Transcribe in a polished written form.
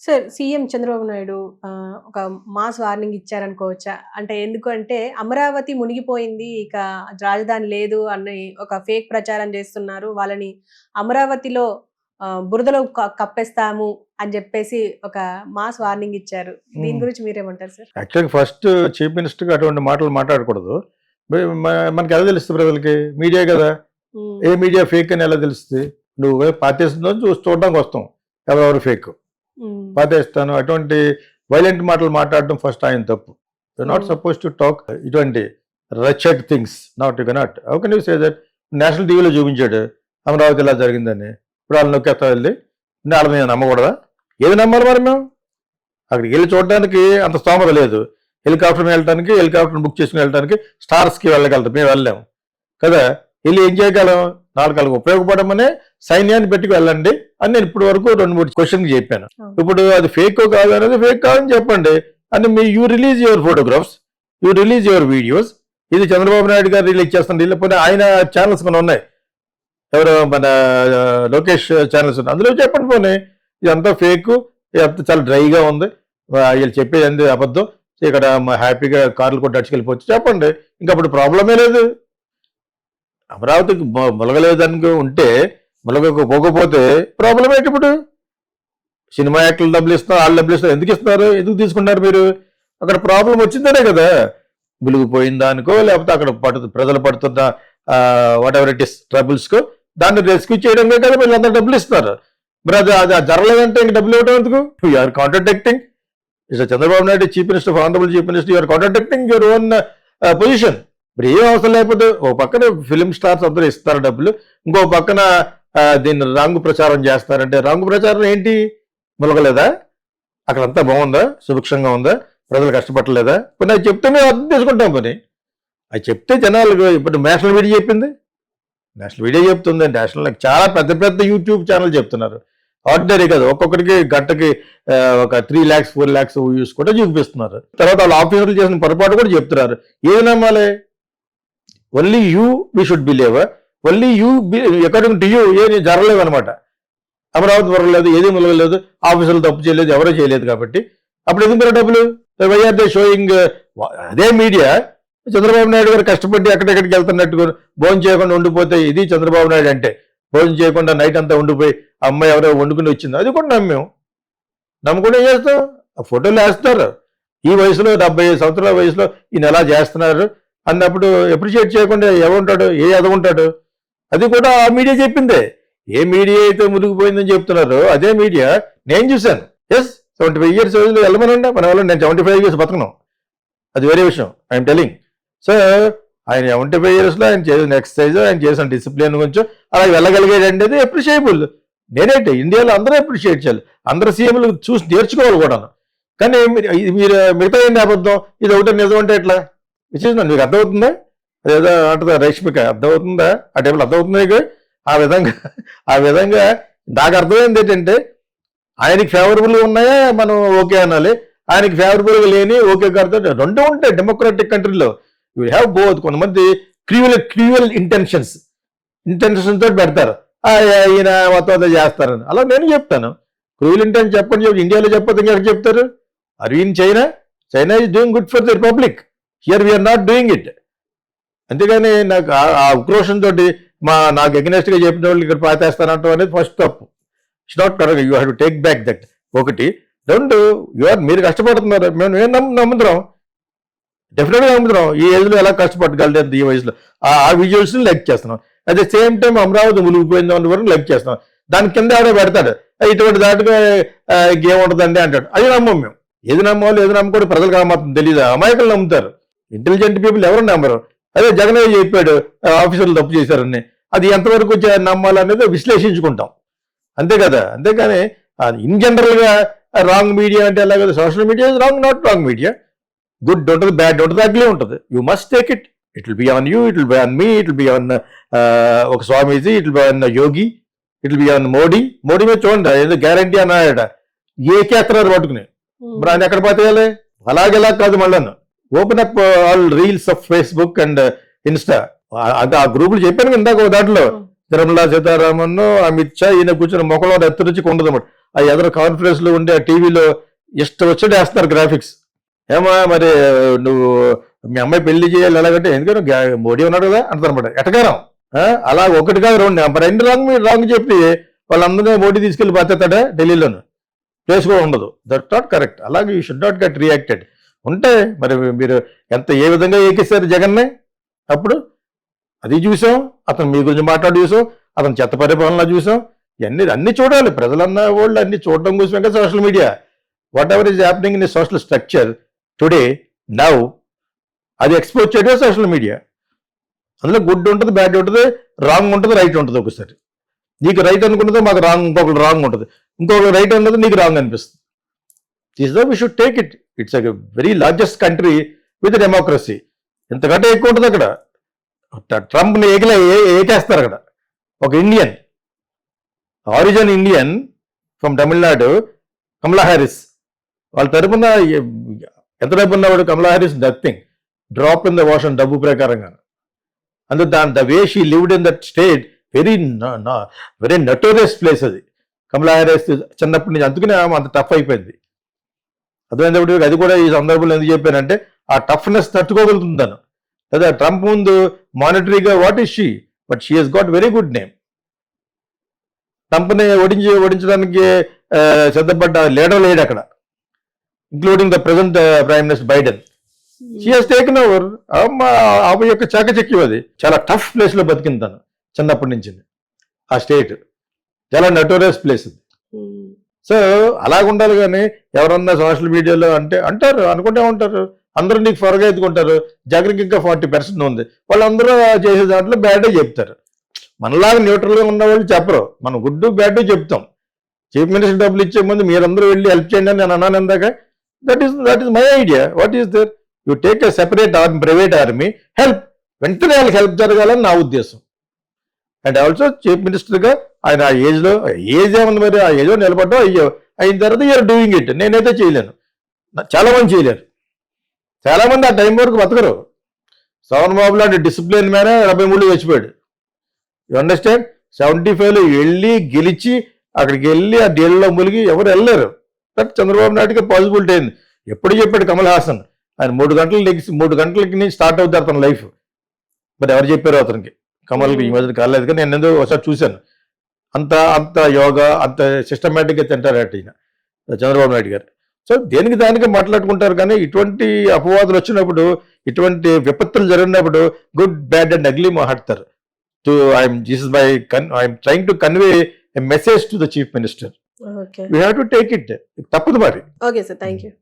Sir CM Chandrababu Naidu ఒక mass warning ఇచ్చారనుకోవచ్చా? అంటే ఎందుకు అంటే అమరావతి మునిగిపోయింది. ఇక రాజధాని లేదు అని ఒక ఫేక్ ప్రచారం చేస్తున్నారు. వాళ్ళని అమరావతిలో బురదలో కప్పేస్తాము అని చెప్పేసి ఒక మాస్ వార్నింగ్ ఇచ్చారు. దీని గురించి మీరేమంటారు సార్? యాక్చువల్‌గా ఫస్ట్ చీఫ్ మినిస్టర్‌గా అటువంటి మాటలు మాట్లాడకూడదు. మనకి ఎలా తెలుస్తుంది ప్రజలకి? మీడియా కదా! హ్మ్. ఏ మీడియా ఫేక్ అని ఎలా తెలుస్తుంది? నువ్వు పాతేస్తుందో చూడడానికి వస్తాం. ఎవరెవరు ఫేక్. హ్మ్. పాతేస్తాను అటువంటి వైలెంట్ మాటలు మాట్లాడడం ఫస్ట్ ఆయన తప్పు. You are not suppose to talk ఇటువంటి wretched things. Not you cannot. How can you say that? National టీవీలో చూపించాడు అమరావతి ఇలా జరిగిందని. ఇప్పుడు వాళ్ళు నొక్కేస్తా వెళ్ళి వాళ్ళని నేను నమ్మకూడదా? ఏది నమ్మాలి మరి మేము? అక్కడికి వెళ్ళి చూడడానికి అంత స్తోమత లేదు. హెలికాప్టర్ వెళ్ళడానికి, హెలికాప్టర్ బుక్ చేసుకుని వెళ్ళడానికి స్టార్స్కి వెళ్ళగలరు, మేము వెళ్ళలేము కదా. వెళ్ళి ఏం చేయగలం? వాళ్ళకి ఉపయోగపడమనే సైన్యాన్ని పెట్టుకు వెళ్ళండి అని నేను ఇప్పటి వరకు 2-3 క్వశ్చన్కి చెప్పాను. ఇప్పుడు అది ఫేక్ కాదు అనేది ఫేక్ కాదని చెప్పండి అని you release your photographs, you release your videos. ఇది చంద్రబాబు నాయుడు గారు రిలీజ్ చేస్తాను. లేకపోతే ఆయన ఛానల్స్ కొన్ని ఉన్నాయి, ఎవరో మన లోకేష్ ఛానల్స్ ఉన్నాయి, అందులో చెప్పండి పోనీ ఇదంతా ఫేక్, ఇదంతా చాలా డ్రైగా ఉంది, వీళ్ళు చెప్పేది అంది అబద్ధం, ఇక్కడ హ్యాపీగా కార్లు కూడా నడుచుకెళ్ళిపోవచ్చు చెప్పండి. ఇంకా అప్పుడు ప్రాబ్లమే లేదు. అమరావతికి మొలగలేదని ఉంటే మొలగకపోతే ప్రాబ్లం ఏంటి? ఇప్పుడు సినిమా యాక్టర్లు డబ్బులు ఇస్తున్నారు, వాళ్ళు డబ్బులు ఇస్తున్నారు, ఎందుకు ఇస్తున్నారు, ఎందుకు తీసుకున్నారు మీరు? అక్కడ ప్రాబ్లం వచ్చిందనే కదా. మునిగిపోయిన దానికో లేకపోతే అక్కడ ప్రజలు పడుతున్న వాట్ ఎవర్ ఇట్ ఇస్ ట్రబుల్స్కో దాన్ని రెస్క్యూ చేయడమే కదా మీరు అందరూ డబ్బులు ఇస్తున్నారు. మరి అది జరగలేదంటే ఇంక డబ్బులు ఇవ్వడం ఎందుకు? You're contradicting. Chandrababu Naidu chief minister, honourable chief minister, you're contradicting your own position. ఇప్పుడు ఏం అవసరం లేకపోతే ఓ పక్కన ఫిలిం స్టార్స్ అందరూ ఇస్తారు డబ్బులు, ఇంకో పక్కన దీన్ని రాంగు ప్రచారం చేస్తారంటే రాంగు ప్రచారం ఏంటి? మొలగలేదా? అక్కడంతా బాగుందా, సుభిక్షంగా ఉందా, ప్రజలు కష్టపడలేదా? కొన్ని అది చెప్తే మేము అర్థం చేసుకుంటాం. పని అది చెప్తే జనాలు, ఇప్పుడు నేషనల్ మీడియా చెప్పింది, నేషనల్ మీడియా చెప్తుంది, నేషనల్ చాలా పెద్ద పెద్ద యూట్యూబ్ ఛానల్ చెప్తున్నారు. ఆర్డినరీ కదా, ఒక్కొక్కరికి గంటకి ఒక 3 lakhs 4 lakhs వ్యూస్ కూడా చూపిస్తున్నారు. తర్వాత వాళ్ళ ఆఫీసర్లు చేసిన పొరపాటు కూడా చెప్తున్నారు. ఏది నమ్మాలి? Only you we should believe, only you according to you ఏది జరగలేదు అనమాట. అమరావతి వరలేదు, ఏది మొలగలేదు, ఆఫీసులు తప్పు చేయలేదు, ఎవరో చేయలేదు కాబట్టి అప్పుడు ఎందుకు డబ్బులు? Why are they showing. అదే మీడియా చంద్రబాబు నాయుడు గారు కష్టపడి ఎక్కడెక్కడికి వెళ్తున్నట్టు భోజనం చేయకుండా ఉండిపోతే ఇది చంద్రబాబు నాయుడు అంటే. భోజనం చేయకుండా నైట్ అంతా ఉండిపోయి అమ్మాయి ఎవరో వండుకుని వచ్చింది, అది కూడా నమ్మకుండా ఏం చేస్తాం? ఆ ఫోటోలు వేస్తున్నారు. ఈ వయసులో 75 సంవత్సరాల వయసులో ఈయన ఎలా చేస్తున్నారు అన్నప్పుడు అప్రిషియేట్ చేయకుండా ఎవరుంటాడు? ఏ ఎదవుంటాడు? అది కూడా ఆ మీడియా చెప్పిందే. ఏ మీడియా అయితే మునిగిపోయిందని చెప్తున్నారో అదే మీడియా నేను చూశాను. ఎస్, 75 years వయసులో వెళ్ళమనండి, మన వల్ల నేను 75 years బతకను, అది వేరే విషయం. I'm telling. సో ఆయన 75 yearsలో ఆయన చేసిన ఎక్సర్సైజ్, ఆయన చేసిన డిసిప్లిన్ గురించి అలా వెళ్ళగలిగేది అది అప్రిషియబుల్. నేనేంటి ఇండియాలో అందరూ అప్రిషియేట్ చేయాలి, అందరు సీఎంలు చూసి నేర్చుకోవాలి కూడా. కానీ మీరు మిగతా ఏంటి అబద్ధం, ఇది ఒకటే నిజం అంటే ఎట్లా? విశేషం మీకు అర్థమవుతుందా? అదేదో అంటుందా రేష్మిక, అర్థమవుతుందా? ఆ టైంలో అర్థమవుతుంది. ఆ విధంగా నాకు అర్థమైంది ఏంటంటే ఆయనకి ఫేవరబుల్ ఉన్నాయా మనం ఓకే అనాలి, ఆయనకి ఫేవరబుల్గా లేని ఓకే కాదు, రెండు ఉంటాయి డెమోక్రాటిక్ కంట్రీలో. You have both. కొంతమంది క్రూయల్ ఇంటెన్షన్స్ తోటి పెడతారు, ఈయన మొత్తం చేస్తారని. అలా నేను చెప్తాను, క్రూయల్ ఇంటెన్షన్ చెప్పండి, ఇండియాలో చెప్పొద్దు ఇంకెక్కడ చెప్తారు? Are you in China is doing good for the republic, here we're not doing it. అంతేగాని నాకు ఆ ఉక్రోషంతో నాకు ఎగ్నెస్ట్గా చెప్పిన వాళ్ళు ఇక్కడ పాతేస్తానంటాం అనేది ఫస్ట్ తప్పు. It's not correct. You have to take back that. ఒకటి. రెండు, మీరు కష్టపడుతున్నారు, మేము ఏం నమ్ముతున్నాం, డెఫినెట్గా నమ్ముతున్నాం. ఈ ఏజ్లో ఎలా కష్టపడగలదు, ఈ వయసులో ఆ విజువల్స్ని లైక్ చేస్తున్నాం. At the same time Amaravati మునిగిపోయింది అన్న వరకు లైక్ చేస్తున్నాం. దాని కింద ఎవడో పెడతాడు, ఇటువంటి దాటుగా ఇంకేముంటుందండి అంటాడు. అది నమ్మం మేము. ఏది నమ్మాలో ఏది నమ్మకూడదు ప్రజలకు మాత్రం తెలియదు, అమాయకులు నమ్ముతారు. ఇంటెలిజెంట్ పీపుల్ ఎవరు నమ్మరు. అదే జగన్ చెప్పాడు ఆఫీసర్లు తప్పు చేశారని, అది ఎంతవరకు నమ్మాలనేది విశ్లేషించుకుంటాం, అంతే కదా. అంతేగాని ఇన్ జనరల్గా రాంగ్ మీడియా అంటే ఎలా కదా, social media is wrong, not wrong media. Good ఉంటుంది, బ్యాడ్ ఉంటుంది, అగ్లీ ఉంటుంది. You must take it. It will be on you, it will be on me, it will be on ఒక swamiji, it will be on Yogi, it will be on Modi. Modi మీద చూడండి ఏదో guarantee అన్నాయట, ఏకేస్తున్నారు పట్టుకుని, మరి ఆయన ఎక్కడ పోతేయాలి? అలాగేలా కాదు, మళ్ళీ open up all reels of Facebook and Insta. ఆ గ్రూపులు చెప్పాను ఇందాక దాంట్లో నిర్మలా సీతారామన్, అమిత్ షా, ఈయన కూర్చొని మొక్కలో ఎత్తు నుంచి కొండదన్నమాట. ఆ ఎదురు కాన్ఫరెన్స్ లో ఉండే ఆ టీవీలో ఇష్టం వచ్చి వేస్తున్నారు గ్రాఫిక్స్. ఏమా మరి నువ్వు మీ అమ్మాయి పెళ్లి చేయాలి ఎలాగంటే ఎందుకంటే మోడీ ఉన్నాడు కదా అంటారనమాట ఎటకారం. అలా ఒకటి కాదు రెండు రాంగ్ చెప్పి వాళ్ళందరినీ మోడీ తీసుకెళ్లి బాధ్యతాడా ఢిల్లీలోను, ప్లేస్ కూడా ఉండదు. That not correct. అలాగే you should not get reacted. ఉంటే మరి మీరు ఏ విధంగా ఏకేశారు జగన్నే అప్పుడు అది చూసాం, అతను మీ గురించి మాట్లాడి చూసాం, అతను చెత్త పరిపాలన చూసాం. అన్ని చూడాలి ప్రజలన్న వాళ్ళు, అన్ని చూడడం కోసమే కదా social media. What ever is happening in social structure today now అది ఎక్స్పోజ్ చేయడం సోషల్ మీడియా. అందులో గుడ్ ఉంటుంది, బ్యాడ్ ఉంటుంది, రాంగ్ ఉంటుంది, రైట్ ఉంటుంది. ఒకసారి నీకు రైట్ అనుకున్నది మాకు రాంగ్, ఇంకొకరు రాంగ్ ఉంటుంది, ఇంకొకరు రైట్ అన్నది నీకు రాంగ్ అనిపిస్తుంది. This the we should take it. It's a very largest country with democracy. ఇంతకంటే ఎక్కువ ఉంటుంది అక్కడ. ట్రంప్ని ఏకేస్తారు అక్కడ. ఒక Indian, origin Indian from Tamil Nadu, Kamala Harris వాళ్ళ తరపున ఎంత డబ్బు ఉన్నవాడు Kamala Harris? Nothing, drop in the ocean డబ్బు ప్రకారంగా. అందులో the way she lived in that state very notorious place అది. కమలా హ్యారిస్ చిన్నప్పటి నుంచి, అందుకనే అంత టఫ్ అయిపోయింది. అర్థమైనప్పుడు అది కూడా ఈ సందర్భంలో ఎందుకు చెప్పానంటే ఆ టఫ్నెస్ తట్టుకోగలుగుతుందాను. లేదా ట్రంప్ ముందు మానిటరీగా what is she, but she has got very good name. ట్రంప్ని ఓడించడానికి సిద్ధపడ్డ లీడర్ లేడు అక్కడ, including the present prime minister Biden. She has taken over. ఆమె యొక్క చాకచక్యం అది. చాలా టఫ్ ప్లేస్ లో బతికింది తను చిన్నప్పటి నుంచి. ఆ స్టేట్ చాలా నటోరియస్ ప్లేస్ అది. సో అలాగ ఉండాలి. కానీ ఎవరన్నా సోషల్ మీడియాలో అంటారు అనుకుంటే ఉంటారు, అందరూ నీకు ఫరగా ఎత్తుకుంటారు. జగన్కి ఇంకా 40% ఉంది, వాళ్ళందరూ చేసే దాంట్లో బ్యాడే చెప్తారు. మనలాగా న్యూట్రల్గా ఉన్న వాళ్ళు చెప్పరు, మనం గుడ్ బ్యాడ్ చెప్తాం. చీఫ్ మినిస్టర్ డబ్బులు ఇచ్చే ముందు మీరందరూ వెళ్ళి హెల్ప్ చేయండి అని నేను అన్నాను ఇందాక. That is my idea. What is there? You take a separate army, private army, help, వెంటనే వాళ్ళకి హెల్ప్ జరగాలని నా ఉద్దేశం. అండ్ ఆల్సో చీఫ్ మినిస్టర్గా ఆయన ఆ ఏజ్ ఏముంది మరి, ఆ ఏజో నిలబడ్డా అయిన తర్వాత యూఆర్ డూయింగ్ ఇట్. నేనైతే చేయలేను, చాలా మంది చేయలేరు. చాలా మంది ఆ టైం వరకు బతకరు. శ్రవణ్ బాబు లాంటి డిసిప్లిన్ మ్యానే 73 చచ్చిపోయాడు. You understand? 75లో వెళ్ళి గెలిచి అక్కడికి వెళ్ళి ఆ డీల్లో ములిగి ఎవరు వెళ్ళలేరు. బట్ చంద్రబాబు నాయుడుకి పాసిబిలిటీ అయింది. ఎప్పుడు చెప్పాడు కమల్ హాసన్, ఆయన 3 గంటలకి నుంచి స్టార్ట్ అవుతారు తన లైఫ్. మరి ఎవరు చెప్పారు అతనికి? కమల్కి ఈ మధ్యన కాలేదు, కానీ నేను ఎందుకు ఒకసారి చూశాను. అంత యోగా, అంత సిస్టమేటిక్గా తింటారట ఈయన చంద్రబాబు నాయుడు గారు. సో దేనికి దానికి మాట్లాడుకుంటారు. కానీ ఇటువంటి అపవాదులు వచ్చినప్పుడు, ఇటువంటి విపత్తులు జరిగినప్పుడు గుడ్, బ్యాడ్ అండ్ అగ్లీ మాట్లాడతారు. I'm trying to convey a message to the chief minister. Okay, we have to take it. తప్పదు మరి. Okay sir, thank you.